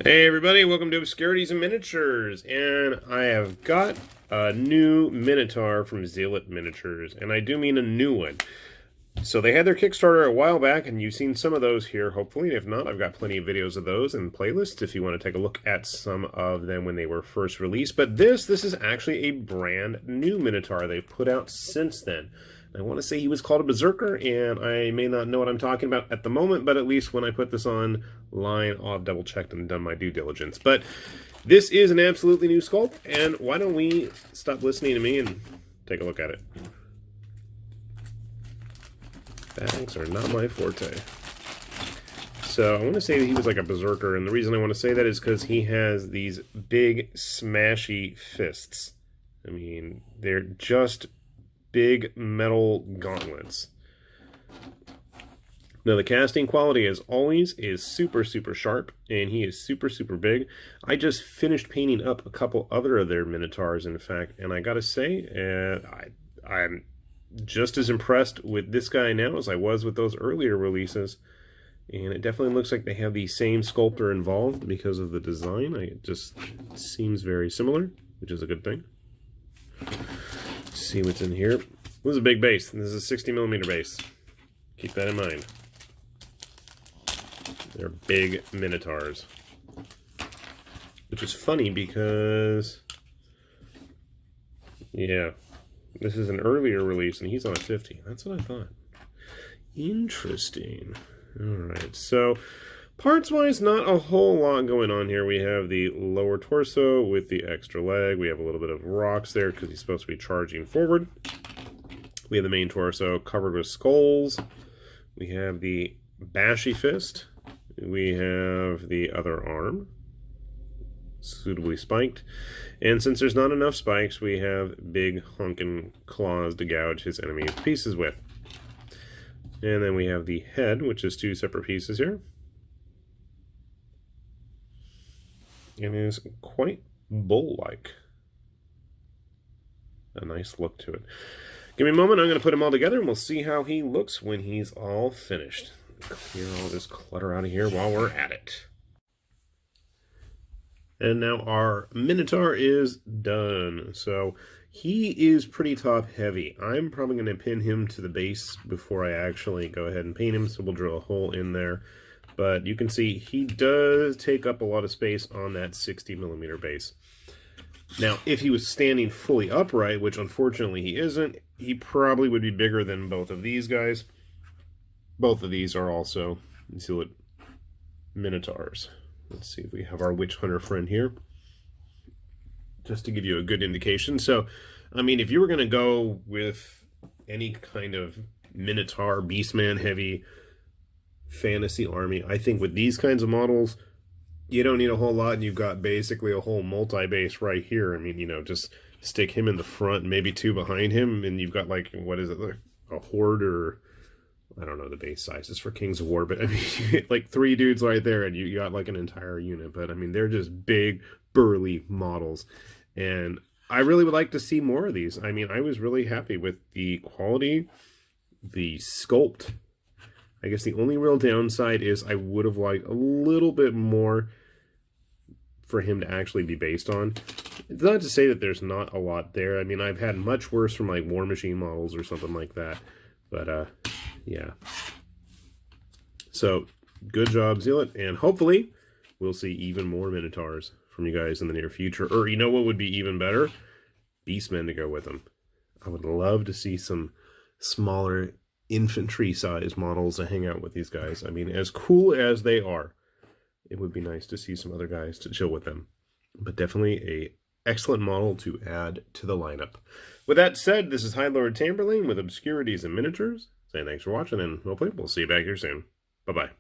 Hey everybody, welcome to Obscurities and Miniatures, and I have got a new Minotaur from Zealot Miniatures, and I do mean a new one. So they had their Kickstarter a while back, and you've seen some of those here, hopefully. If not, I've got plenty of videos of those and playlists if you want to take a look at some of them when they were first released. But this is actually a brand new Minotaur they've put out since then. I want to say he was called a Berserker, and I may not know what I'm talking about at the moment, but at least when I put this online, I'll have double-checked and done my due diligence. But this is an absolutely new sculpt, and why don't we stop listening to me and take a look at it. Bags are not my forte. So I want to say that he was like a Berserker, and the reason I want to say that is because he has these big, smashy fists. I mean, they're just big metal gauntlets. Now the casting quality, as always, is super sharp, and he is super big. I just finished painting up a couple other of their Minotaurs, in fact, and I gotta say, I'm just as impressed with this guy now as I was with those earlier releases. And it definitely looks like they have the same sculptor involved because of the design. It just seems very similar, which is a good thing. See what's in here. This is a big base. This is a 60mm base. Keep that in mind. They're big Minotaurs. Which is funny because, yeah, this is an earlier release and he's on a 50. That's what I thought. Interesting. Alright, so parts-wise, not a whole lot going on here. We have the lower torso with the extra leg. We have a little bit of rocks there because he's supposed to be charging forward. We have the main torso covered with skulls. We have the bashy fist. We have the other arm, suitably spiked. And since there's not enough spikes, we have big honking claws to gouge his enemies to pieces with. And then we have the head, which is two separate pieces here. It is quite bull-like. A nice look to it. Give me a moment, I'm going to put them all together, and we'll see how he looks when he's all finished. Clear all this clutter out of here while we're at it. And now our Minotaur is done. So he is pretty top heavy. I'm probably going to pin him to the base before I actually go ahead and paint him, so we'll drill a hole in there. But you can see he does take up a lot of space on that 60mm base. Now, if he was standing fully upright, which unfortunately he isn't, he probably would be bigger than both of these guys. Both of these are also Zealot Minotaurs. Let's see if we have our witch hunter friend here, just to give you a good indication. So, I mean, if you were going to go with any kind of Minotaur, Beastman heavy fantasy army, I think with these kinds of models, you don't need a whole lot. You've got basically a whole multi-base right here. I mean, you know, just stick him in the front, maybe two behind him, and you've got, like, what is it, like a horde, or I don't know the base sizes for Kings of War, but I mean, like 3 dudes right there, and you got like an entire unit. But I mean, they're just big, burly models, and I really would like to see more of these. I mean, I was really happy with the quality, the sculpt. I guess the only real downside is I would have liked a little bit more for him to actually be based on. It's not to say that there's not a lot there. I mean, I've had much worse from like War Machine models or something like that. But, yeah. So, good job, Zealot, and hopefully we'll see even more Minotaurs from you guys in the near future. Or, you know what would be even better? Beastmen to go with them. I would love to see some smaller infantry-sized models to hang out with these guys. I mean, as cool as they are, it would be nice to see some other guys to chill with them. But definitely a excellent model to add to the lineup. With that said, this is High Lord Tamberlane with Obscurities and Miniatures. Saying thanks for watching, and hopefully we'll see you back here soon. Bye-bye.